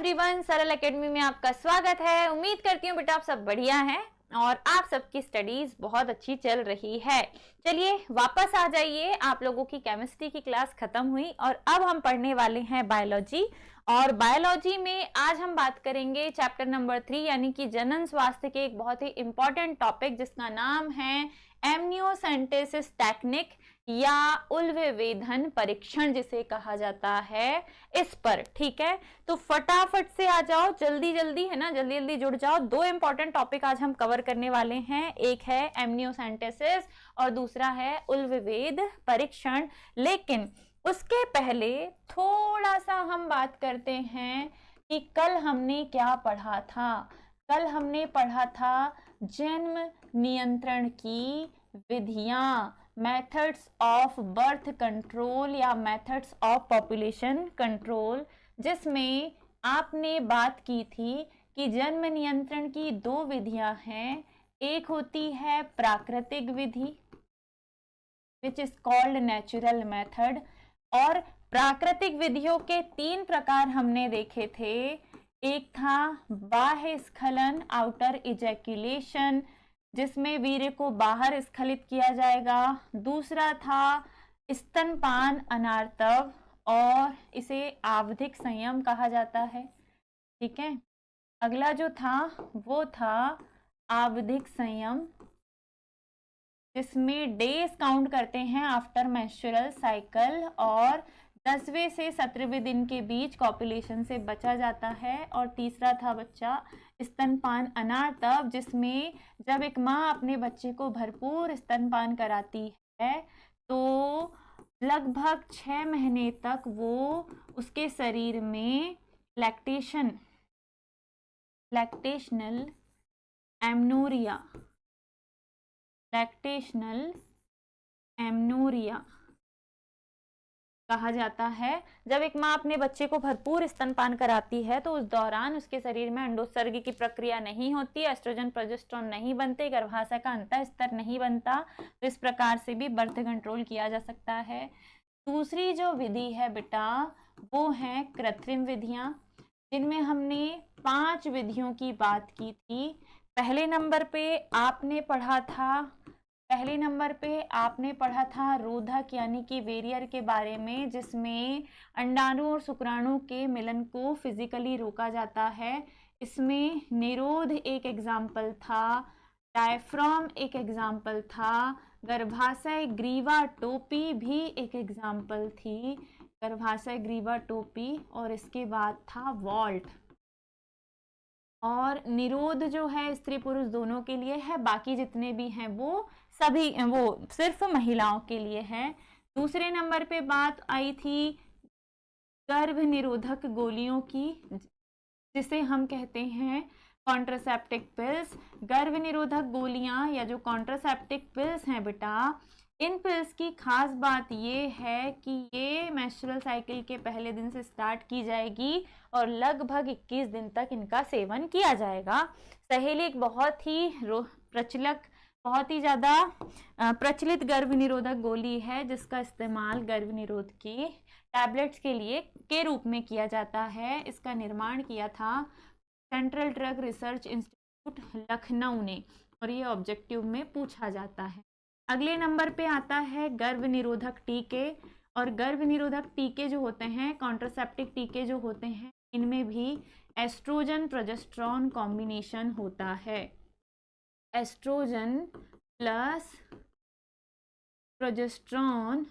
Everyone, सरल academy में आपका स्वागत है। उम्मीद करती हूँ बेटा आप सब बढ़िया हैं और आप सबकी स्टडीज बहुत अच्छी चल रही है। चलिए वापस आ जाइए। आप लोगों की केमिस्ट्री की क्लास खत्म हुई और अब हम पढ़ने वाले हैं बायोलॉजी। और बायोलॉजी में आज हम बात करेंगे चैप्टर नंबर 3 यानी कि जनन स्वास्थ्य के एक बहुत ही इंपॉर्टेंट टॉपिक जिसका नाम है एमनियोसेंटेसिस टेक्निक या उल्वेवेधन परीक्षण जिसे कहा जाता है, इस पर। ठीक है, तो फटाफट से आ जाओ, जल्दी जल्दी है ना, जल्दी जल्दी जुड़ जाओ। दो इंपॉर्टेंट टॉपिक आज हम कवर करने वाले हैं, एक है एमनियोसेंटेसिस और दूसरा है उल्वेवेध परीक्षण। लेकिन उसके पहले थोड़ा सा हम बात करते हैं कि कल हमने क्या पढ़ा था। कल हमने पढ़ा था जन्म नियंत्रण की विधियां, मेथड्स ऑफ बर्थ कंट्रोल या मेथड्स ऑफ पॉपुलेशन कंट्रोल, जिसमें आपने बात की थी कि जन्म नियंत्रण की दो विधियां हैं। एक होती है प्राकृतिक विधि which is called natural method, और प्राकृतिक विधियों के 3 प्रकार हमने देखे थे। एक था बाह्य स्खलन, आउटर इजैक्यूलेशन, जिसमें वीर्य को बाहर स्खलित किया जाएगा। दूसरा था स्तनपान अनार्तव और इसे आवधिक संयम कहा जाता है। ठीक है, अगला जो था वो था आवधिक संयम, जिसमें डेज काउंट करते हैं आफ्टर मेंस्ट्रुअल साइकिल और 10वें से 17वें दिन के बीच कॉपुलेशन से बचा जाता है। और तीसरा था बच्चा स्तनपान अनार्तव, जिसमें जब एक माँ अपने बच्चे को भरपूर स्तनपान कराती है तो लगभग 6 महीने तक वो उसके शरीर में लैक्टेशनल एमनोरिया कहा जाता है। जब एक माँ अपने बच्चे को भरपूर स्तनपान कराती है तो उस दौरान उसके शरीर में अंडोत्सर्ग की प्रक्रिया नहीं होती, एस्ट्रोजन प्रोजेस्टेरोन नहीं बनते, गर्भाशय का अंतः स्तर नहीं बनता। तो इस प्रकार से भी बर्थ कंट्रोल किया जा सकता है। दूसरी जो विधि है बेटा वो है कृत्रिम विधियां, जिनमें हमने 5 विधियों की बात की थी। पहले नंबर पे आपने पढ़ा था रोधक यानी कि वेरियर के बारे में, जिसमें अंडाणु और शुक्राणु के मिलन को फिजिकली रोका जाता है। इसमें निरोध एक एग्जाम्पल था, डायफ्राम एक एग्जाम्पल था, गर्भाशय ग्रीवा टोपी भी एक एग्जाम्पल थी, गर्भाशय ग्रीवा टोपी, और इसके बाद था वॉल्ट। और निरोध जो है स्त्री पुरुष दोनों के लिए है, बाकी जितने भी हैं वो सिर्फ महिलाओं के लिए है। दूसरे नंबर पे बात आई थी गर्भ निरोधक गोलियों की, जिसे हम कहते हैं कॉन्ट्रासेप्टिव पिल्स। गर्भ निरोधक गोलियां या जो कॉन्ट्रासेप्टिव पिल्स हैं बेटा, इन पिल्स की खास बात ये है कि ये मेंस्ट्रुअल साइकिल के पहले दिन से स्टार्ट की जाएगी और लगभग 21 दिन तक इनका सेवन किया जाएगा। सहेली एक बहुत ही ज़्यादा प्रचलित गर्भ निरोधक गोली है, जिसका इस्तेमाल गर्भ निरोध की टैबलेट्स के रूप में किया जाता है। इसका निर्माण किया था central drug research institute Lucknow ने, और ये ऑब्जेक्टिव में पूछा जाता है। अगले नंबर पे आता है गर्भ निरोधक टीके, और गर्भ निरोधक टीके जो होते हैं, कॉन्ट्रासेप्टिव टीके जो होते हैं, इनमें भी एस्ट्रोजन प्रोजेस्टेरोन कॉम्बिनेशन होता है। Estrogen plus progesterone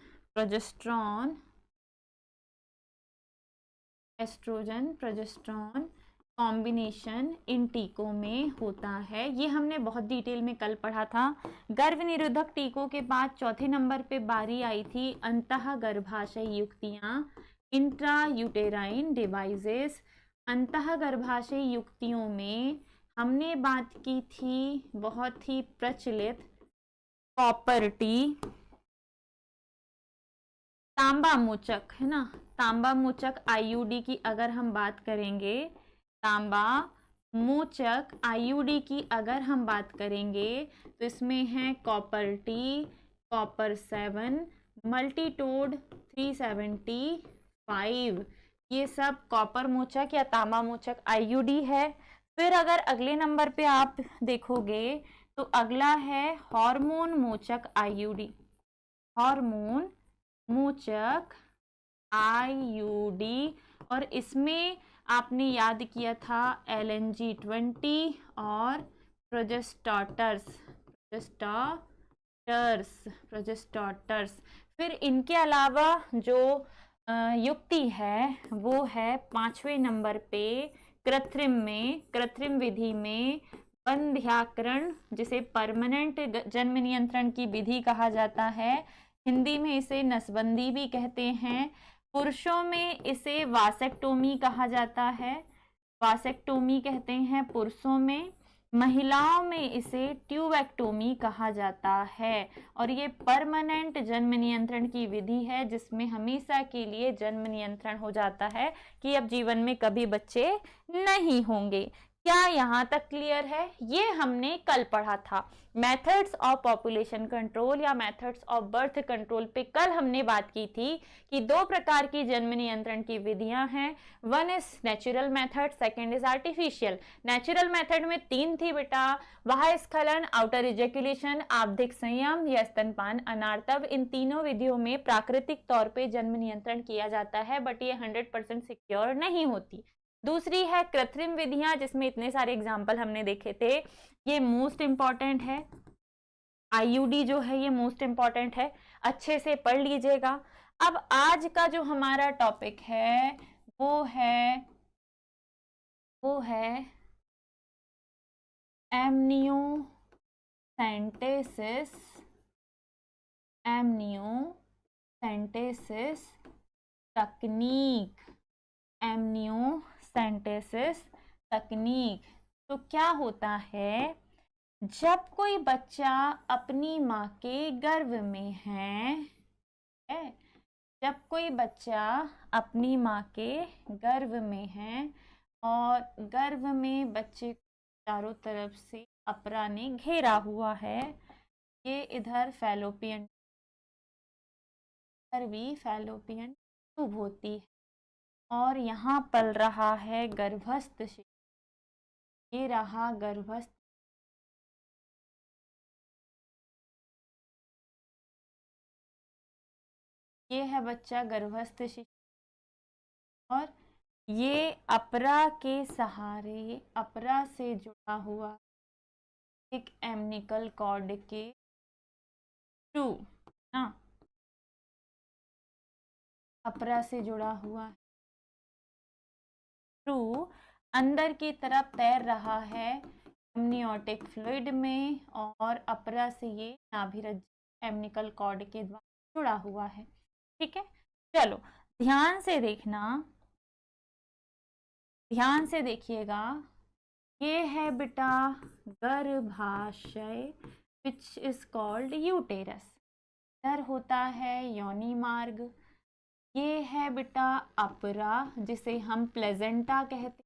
estrogen progesterone combination इन टीकों में होता है। ये हमने बहुत डिटेल में कल पढ़ा था। गर्भ निरोधक टीकों के बाद चौथे नंबर पे बारी आई थी अंतः गर्भाशय युक्तियां, इंट्रा यूटेराइन डिवाइसेस। अंतः गर्भाशय युक्तियों में हमने बात की थी बहुत ही प्रचलित कॉपर टी, तांबा मोचक, है ना, तांबा मोचक आईयूडी की अगर हम बात करेंगे, तांबा मोचक आईयूडी की अगर हम बात करेंगे तो इसमें है कॉपर टी, कॉपर 7, मल्टीटोड 375, ये सब कॉपर मोचक या तांबा मोचक आईयूडी है। फिर अगर अगले नंबर पे आप देखोगे तो अगला है हार्मोन मोचक आईयूडी, हार्मोन मोचक आईयूडी। और इसमें आपने याद किया था LNG-20 और प्रोजेस्टाटर्स। फिर इनके अलावा जो युक्ति है वो है 5वें नंबर पे कृत्रिम विधि में बंध्याकरण, जिसे परमानेंट जन्म नियंत्रण की विधि कहा जाता है। हिंदी में इसे नसबंदी भी कहते हैं। पुरुषों में इसे वासेक्टोमी कहा जाता है, वासेक्टोमी कहते हैं पुरुषों में। महिलाओं में इसे ट्यूबेक्टोमी कहा जाता है। और ये परमानेंट जन्म नियंत्रण की विधि है, जिसमें हमेशा के लिए जन्म नियंत्रण हो जाता है कि अब जीवन में कभी बच्चे नहीं होंगे। क्या यहाँ तक क्लियर है? ये हमने कल पढ़ा था। मेथड्स ऑफ पॉपुलेशन कंट्रोल या मेथड्स ऑफ बर्थ कंट्रोल पे कल हमने बात की थी कि 2 प्रकार की जन्म नियंत्रण की विधियां हैं। One is natural method, second is artificial. Natural method में 3 थी बेटा, बाह्य स्खलन, आउटर इजैकुलेशन, आवधिक संयम या स्तनपान अनार्तव। इन तीनों विधियों में प्राकृतिक तौर पे जन्म नियंत्रण किया जाता है, बट ये 100% सिक्योर नहीं होती। दूसरी है कृत्रिम विधियां, जिसमें इतने सारे एग्जाम्पल हमने देखे थे। ये मोस्ट इंपॉर्टेंट है, आईयूडी जो है ये मोस्ट इंपॉर्टेंट है, अच्छे से पढ़ लीजिएगा। अब आज का जो हमारा टॉपिक है वो है एमनियोसेंटेसिस तकनीक। तो क्या होता है, जब कोई बच्चा अपनी माँ के गर्भ में है, जब कोई बच्चा अपनी माँ के गर्भ में है और गर्भ में बच्चे चारों तरफ से अपरा ने घेरा हुआ है, ये इधर फैलोपियन, इधर भी फैलोपियन ट्यूब होती है और यहाँ पल रहा है गर्भस्थ शिशु। ये रहा गर्भस्थ, ये है बच्चा गर्भस्थ शिशु और ये अपरा के सहारे, अपरा से जुड़ा हुआ एक एमनिकल कॉर्ड के थ्रू ना, अपरा से जुड़ा हुआ थ्रू अंदर की तरफ तैर रहा है एमनियोटिक फ्लूइड में और अपरा से ये नाभिरज्जु एमनिकल कॉर्ड के द्वारा जुड़ा हुआ है। ठीक है, चलो ध्यान से देखना, ध्यान से देखिएगा। ये है बेटा गर्भाशय, विच इज कॉल्ड यूटेरस। इधर होता है योनि मार्ग। ये है बेटा अपरा, जिसे हम प्लेजेंटा कहते हैं।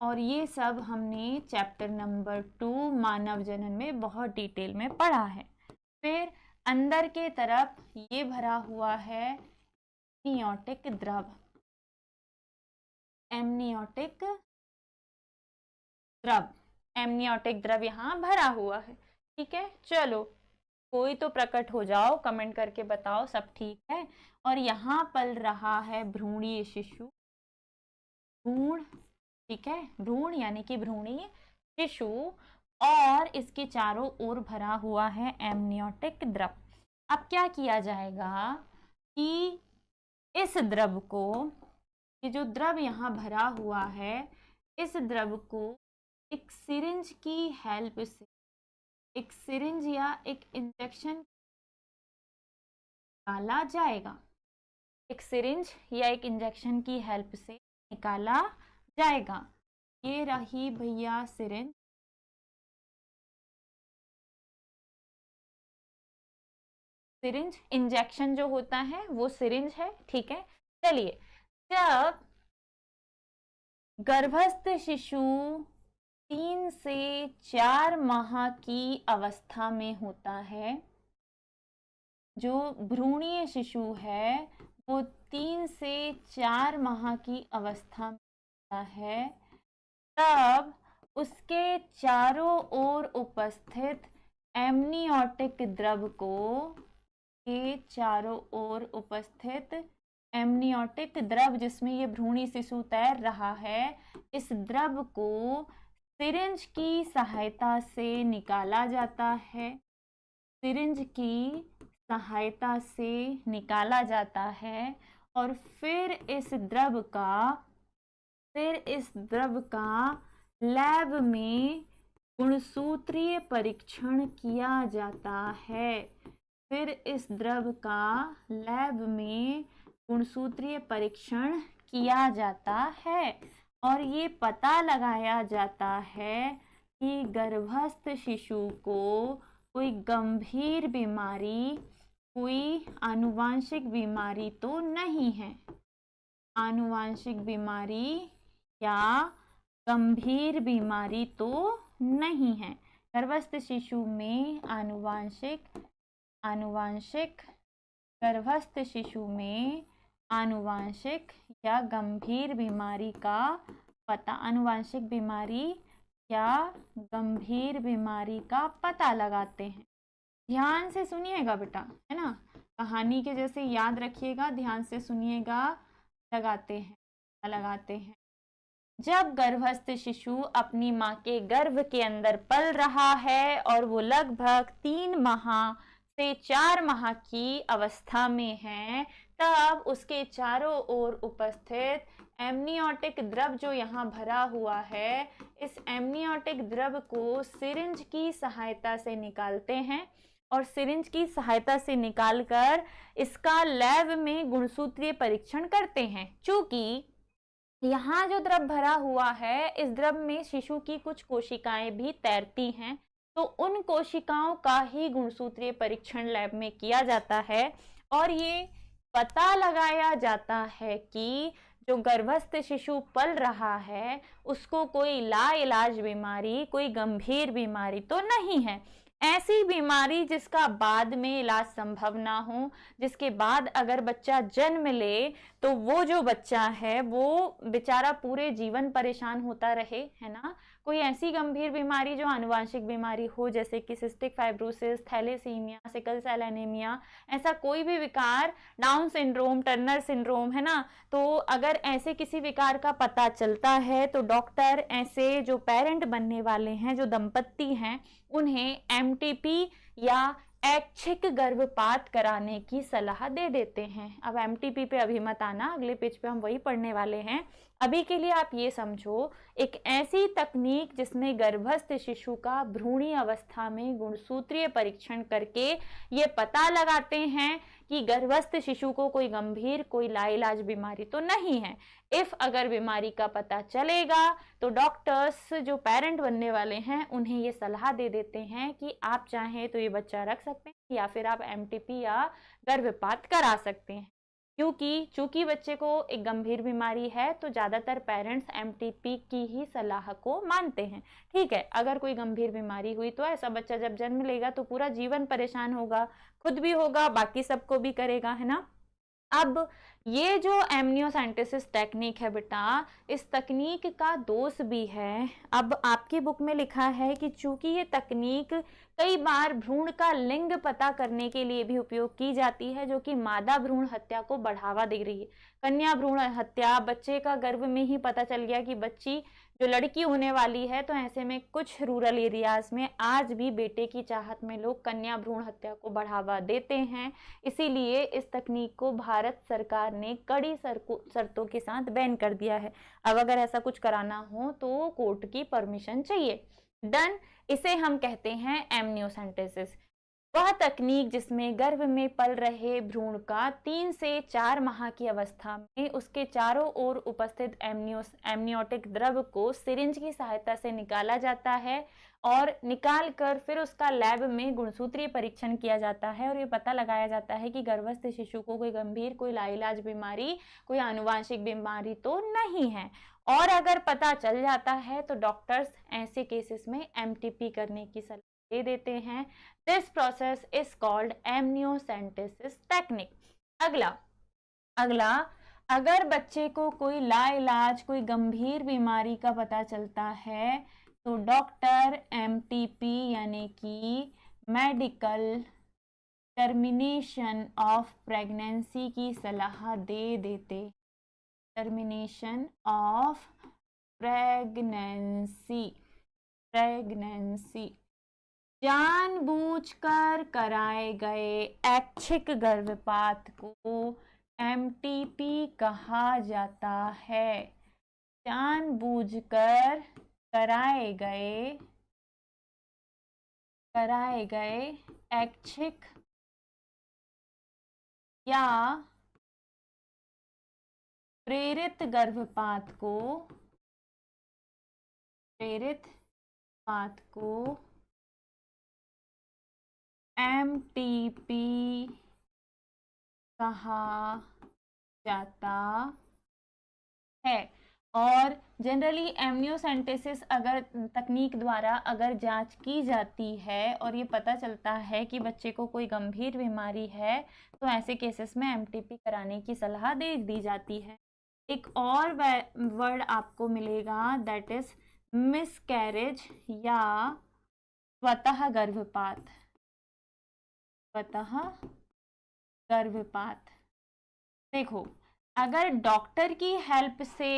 और ये सब हमने चैप्टर नंबर 2 मानव जनन में बहुत डिटेल में पढ़ा है। फिर अंदर के तरफ ये भरा हुआ है एमनियोटिक द्रव, एमनियोटिक द्रव यहाँ भरा हुआ है। ठीक है, चलो कोई तो प्रकट हो जाओ, कमेंट करके बताओ सब ठीक है। और यहाँ पल रहा है भ्रूणीय शिशु, भ्रूण, ठीक है, भ्रूण यानी कि भ्रूणीय शिशु, और इसके चारों ओर भरा हुआ है एमनियोटिक द्रव। अब क्या किया जाएगा कि इस द्रव को, ये जो द्रव यहाँ भरा हुआ है, इस द्रव को एक सिरिंज की हेल्प से, एक सिरिंज या एक इंजेक्शन निकाला जाएगा, एक सिरिंज या एक इंजेक्शन की हेल्प से निकाला जाएगा। ये रही भैया सिरिंज, सिरिंज इंजेक्शन जो होता है वो सिरिंज है। ठीक है, चलिए, जब गर्भस्थ शिशु 3 से 4 माह की अवस्था में होता है, जो भ्रूणीय शिशु है वो 3 3 से 4 माह की अवस्था में होता है, तब उसके चारों ओर उपस्थित एमनियोटिक द्रव को, के चारों ओर उपस्थित एमनियोटिक द्रव जिसमें ये भ्रूणी शिशु तैर रहा है, इस द्रव को सिरिंज की सहायता से निकाला जाता है। सिरिंज की सहायता से निकाला जाता है और फिर इस द्रव का लैब में गुणसूत्रीय परीक्षण किया जाता है। फिर इस द्रव का लैब में गुणसूत्रीय परीक्षण किया जाता है और ये पता लगाया जाता है कि गर्भस्थ शिशु को कोई गंभीर बीमारी, कोई आनुवांशिक बीमारी तो नहीं है। आनुवांशिक बीमारी या गंभीर बीमारी तो नहीं है। गर्भस्थ शिशु में गर्भस्थ शिशु में आनुवांशिक या गंभीर बीमारी का पता, आनुवांशिक बीमारी या गंभीर बीमारी का पता लगाते हैं। ध्यान से सुनिएगा बेटा, है ना, कहानी के जैसे याद रखिएगा, ध्यान से सुनिएगा। लगाते हैं। जब गर्भस्थ शिशु अपनी माँ के गर्भ के अंदर पल रहा है और वो लगभग 3 माह से 4 माह की अवस्था में है, तब उसके चारों ओर उपस्थित एमनियोटिक द्रव जो यहाँ भरा हुआ है, इस एमनियोटिक द्रव को सिरिंज की सहायता से निकालते हैं और सिरिंज की सहायता से निकालकर इसका लैब में गुणसूत्रीय परीक्षण करते हैं। चूंकि यहाँ जो द्रव भरा हुआ है, इस द्रव में शिशु की कुछ कोशिकाएं भी तैरती हैं, तो उन कोशिकाओं का ही गुणसूत्रीय परीक्षण लैब में किया जाता है और ये पता लगाया जाता है कि जो गर्भस्थ शिशु पल रहा है उसको कोई लाइलाज बीमारी, कोई गंभीर बीमारी तो नहीं है। ऐसी बीमारी जिसका बाद में इलाज संभव ना हो, जिसके बाद अगर बच्चा जन्म ले तो वो जो बच्चा है वो बेचारा पूरे जीवन परेशान होता रहे, है ना। कोई ऐसी गंभीर बीमारी जो आनुवांशिक बीमारी हो, जैसे कि cystic fibrosis, thalassemia, sickle cell anaemia, ऐसा कोई भी विकार, डाउन सिंड्रोम, टर्नर सिंड्रोम, है ना। तो अगर ऐसे किसी विकार का पता चलता है तो डॉक्टर ऐसे जो पेरेंट बनने वाले हैं, जो दंपत्ति हैं, उन्हें एमटीपी या ऐच्छिक गर्भपात कराने की सलाह दे देते हैं। अब एमटीपी पे अभी मत आना, अगले पेज पे हम वही पढ़ने वाले हैं। अभी के लिए आप ये समझो, एक ऐसी तकनीक जिसमें गर्भस्थ शिशु का भ्रूणी अवस्था में गुणसूत्रीय परीक्षण करके ये पता लगाते हैं कि गर्भस्थ शिशु को कोई गंभीर, कोई लाइलाज बीमारी तो नहीं है। इफ अगर बीमारी का पता चलेगा तो डॉक्टर्स जो पेरेंट बनने वाले हैं उन्हें ये सलाह दे देते हैं कि आप चाहें तो ये बच्चा रख सकते हैं या फिर आप एमटीपी या गर्भपात करा सकते हैं। चूंकि बच्चे को एक गंभीर बीमारी है तो ज़्यादातर पेरेंट्स एमटीपी की ही सलाह को मानते हैं। ठीक है, अगर कोई गंभीर बीमारी हुई तो ऐसा बच्चा जब जन्म लेगा तो पूरा जीवन परेशान होगा, खुद भी होगा, बाकी सबको भी करेगा, है ना। अब ये जो एमनियोसेंटेसिस टेक्निक है बेटा, इस तकनीक का दोष भी है। अब आपकी बुक में लिखा है कि चूंकि ये तकनीक कई बार भ्रूण का लिंग पता करने के लिए भी उपयोग की जाती है, जो कि मादा भ्रूण हत्या को बढ़ावा दे रही है। कन्या भ्रूण हत्या, बच्चे का गर्भ में ही पता चल गया कि बच्ची जो लड़की होने वाली है, तो ऐसे में कुछ रूरल एरियाज में आज भी बेटे की चाहत में लोग कन्या भ्रूण हत्या को बढ़ावा देते हैं। इसीलिए इस तकनीक को भारत सरकार ने कड़ी शर्तों के साथ बैन कर दिया है। अब अगर ऐसा कुछ कराना हो तो कोर्ट की परमिशन चाहिए। डन, इसे हम कहते हैं एमनियोसेंटेसिस। वह तकनीक जिसमें गर्भ में पल रहे भ्रूण का 3 से 4 माह की अवस्था में उसके चारों ओर उपस्थित एमनियोटिक द्रव को सिरिंज की सहायता से निकाला जाता है और निकाल कर फिर उसका लैब में गुणसूत्रीय परीक्षण किया जाता है और ये पता लगाया जाता है कि गर्भस्थ शिशु को कोई गंभीर, कोई लाइलाज बीमारी, कोई आनुवांशिक बीमारी तो नहीं है। और अगर पता चल जाता है तो डॉक्टर्स ऐसे केसेस में एमटीपी करने की सलाह दे देते हैं। This process is called amniocentesis technique. अगला अगर बच्चे को कोई लाइलाज कोई गंभीर बीमारी का पता चलता है तो डॉक्टर एमटीपी यानी कि मेडिकल टर्मिनेशन ऑफ प्रेगनेंसी की सलाह दे देते। टर्मिनेशन ऑफ प्रेगनेंसी जानबूझकर कराए गए ऐच्छिक गर्भपात को एमटीपी कहा जाता है। जानबूझकर कराए गए ऐच्छिक या प्रेरित गर्भपात को एमटीपी कहा जाता है। और जनरली एमनियोसेंटेसिस अगर तकनीक द्वारा अगर जांच की जाती है और ये पता चलता है कि बच्चे को कोई गंभीर बीमारी है तो ऐसे केसेस में एमटीपी कराने की सलाह दे दी जाती है। एक और वर्ड आपको मिलेगा दैट इज मिसकैरेज या स्वतः गर्भपात। देखो, अगर डॉक्टर की हेल्प से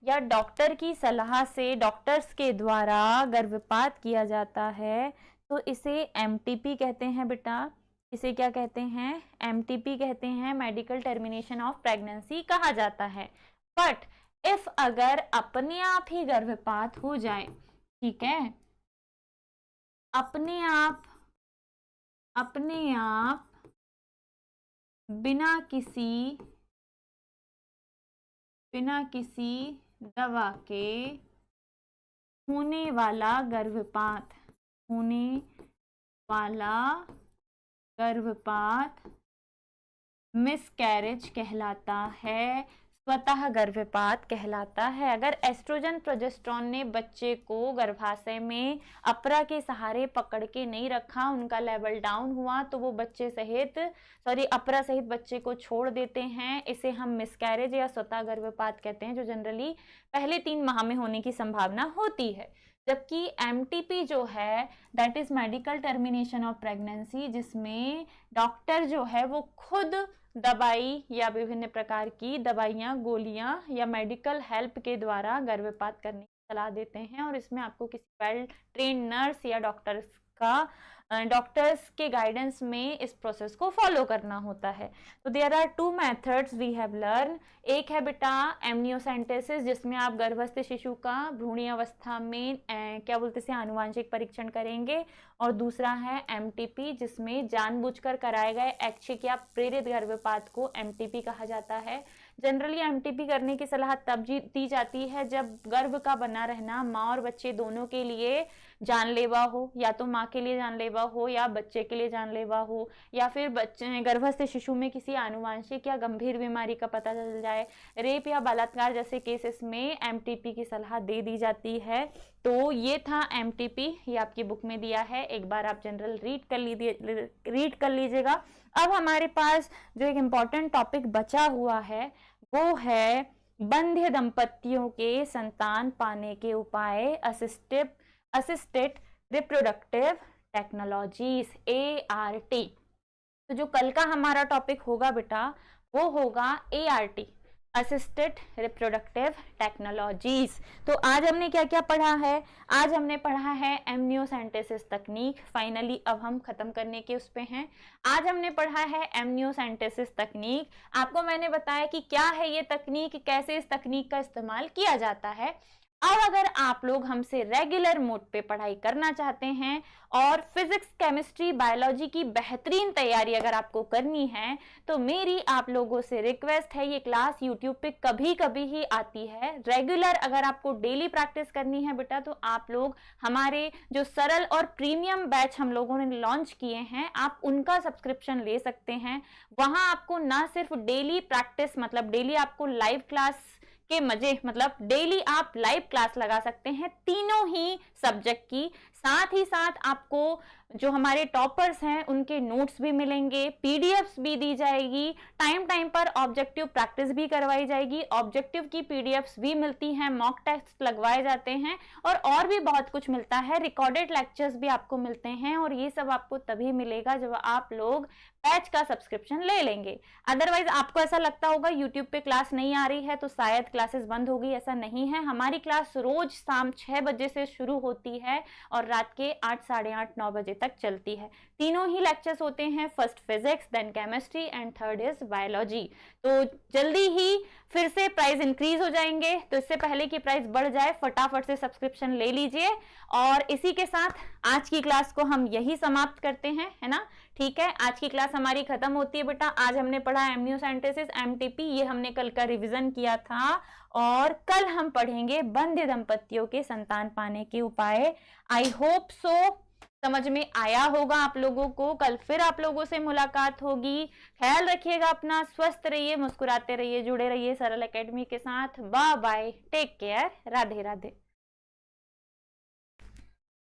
या डॉक्टर की सलाह से डॉक्टर्स के द्वारा गर्भपात किया जाता है तो इसे एमटीपी कहते हैं बेटा। इसे क्या कहते हैं? एमटीपी कहते हैं, मेडिकल टर्मिनेशन ऑफ प्रेगनेंसी कहा जाता है। बट इफ अगर अपने आप ही गर्भपात हो जाए, ठीक है, अपने आप बिना किसी दवा के होने वाला गर्भपात मिसकैरेज कहलाता है, स्वतः गर्भपात कहलाता है। अगर एस्ट्रोजन प्रोजेस्टेरोन ने बच्चे को गर्भाशय में अपरा के सहारे पकड़ के नहीं रखा, उनका लेवल डाउन हुआ तो वो अपरा सहित बच्चे को छोड़ देते हैं। इसे हम मिसकैरेज या स्वतः गर्भपात कहते हैं, जो जनरली पहले 3 माह में होने की संभावना होती है। जबकि एमटीपी जो है that is medical termination of pregnancy, जिसमें डॉक्टर जो है वो खुद दवाई या विभिन्न प्रकार की दवाइयाँ, गोलियां या मेडिकल हेल्प के द्वारा गर्भपात करने की सलाह देते हैं। और इसमें आपको किसी वेल ट्रेन्ड नर्स या डॉक्टर्स के गाइडेंस में इस प्रोसेस को फॉलो करना होता है। तो there are 2 methods we have learn. एक है बेटा एमनियोसेंटेसिस, जिसमें आप गर्भस्थ शिशु का भ्रूणीय अवस्था में आनुवांशिक परीक्षण करेंगे, और दूसरा है एमटीपी, जिसमें जानबूझकर कराए गए ऐच्छिक या प्रेरित गर्भपात को एमटीपी कहा जाता है। जनरली एमटीपी करने की सलाह तब दी जाती है जब गर्भ का बना रहना माँ और बच्चे दोनों के लिए जानलेवा हो, या तो माँ के लिए जानलेवा हो या बच्चे के लिए जानलेवा हो, या फिर गर्भस्थ शिशु में किसी आनुवांशिक या गंभीर बीमारी का पता चल जाए। रेप या बलात्कार जैसे केसेस में एमटीपी की सलाह दे दी जाती है। तो ये था एमटीपी, ये आपकी बुक में दिया है, एक बार आप जनरल रीड कर लीजिएगा। अब हमारे पास जो एक इम्पॉर्टेंट टॉपिक बचा हुआ है वो है बंध्य दंपतियों के संतान पाने के उपाय, असिस्टेड रिप्रोडक्टिव टेक्नोलॉजीज, ART। तो जो कल का हमारा टॉपिक होगा बेटा वो होगा ART, असिस्टेड रिप्रोडक्टिव टेक्नोलॉजीज। तो आज हमने क्या क्या पढ़ा है? आज हमने पढ़ा है एमनियोसेंटेसिस तकनीक। फाइनली अब हम खत्म करने के उस पे हैं। आज हमने पढ़ा है एमनियोसेंटेसिस तकनीक। आपको मैंने बताया कि क्या है ये तकनीक, कैसे इस तकनीक का इस्तेमाल किया जाता है। अब अगर आप लोग हमसे रेगुलर मोड पे पढ़ाई करना चाहते हैं और फिजिक्स, केमिस्ट्री, बायोलॉजी की बेहतरीन तैयारी अगर आपको करनी है तो मेरी आप लोगों से रिक्वेस्ट है, ये क्लास यूट्यूब पे कभी कभी ही आती है। रेगुलर अगर आपको डेली प्रैक्टिस करनी है बेटा तो आप लोग हमारे जो सरल और प्रीमियम बैच हम लोगों ने लॉन्च किए हैं, आप उनका सब्सक्रिप्शन ले सकते हैं। वहां आपको ना सिर्फ डेली प्रैक्टिस मतलब डेली आपको लाइव क्लास के मजे मतलब डेली आप लाइव क्लास लगा सकते हैं तीनों ही सब्जेक्ट की, साथ ही साथ आपको जो हमारे टॉपर्स हैं उनके नोट्स भी मिलेंगे, पीडीएफ्स भी दी जाएगी, टाइम टाइम पर ऑब्जेक्टिव प्रैक्टिस भी करवाई जाएगी, ऑब्जेक्टिव की पीडीएफ्स भी मिलती हैं, मॉक टेस्ट लगवाए जाते हैं और भी बहुत कुछ मिलता है। रिकॉर्डेड लेक्चर्स भी आपको मिलते हैं और ये सब आपको तभी मिलेगा जब आप लोग बैच का सब्सक्रिप्शन ले लेंगे। अदरवाइज आपको ऐसा लगता होगा यूट्यूब पे क्लास नहीं आ रही है तो शायद क्लासेस बंद हो गई, ऐसा नहीं है। हमारी क्लास रोज शाम 6 बजे से शुरू होती है और रात के 8, साढ़े 8, 9 बजे तक चलती है। तीनों ही लेक्चर्स होते हैं, first physics, then chemistry and third is biology. तो जल्दी ही फिर से प्राइस इंक्रीज हो जाएंगे, तो इससे पहले कि प्राइस बढ़ जाए फटाफट से सब्सक्रिप्शन ले लीजिए। और इसी के साथ आज की क्लास को हम यही समाप्त करते हैं, है ना? ठीक है, आज की क्लास हमारी खत्म होती है बेटा। आज हमने पढ़ा एमनियोसेंटेसिस, एमटीपी, ये हमने कल का रिवीजन किया था और कल हम पढ़ेंगे बंध्य दंपतियों के संतान पाने के उपाय। आई होप सो समझ में आया होगा आप लोगों को। कल फिर आप लोगों से मुलाकात होगी। ख्याल रखिएगा अपना, स्वस्थ रहिए, मुस्कुराते रहिए, जुड़े रहिए सरल एकेडमी के साथ। Bye bye, take care, Radhe Radhe.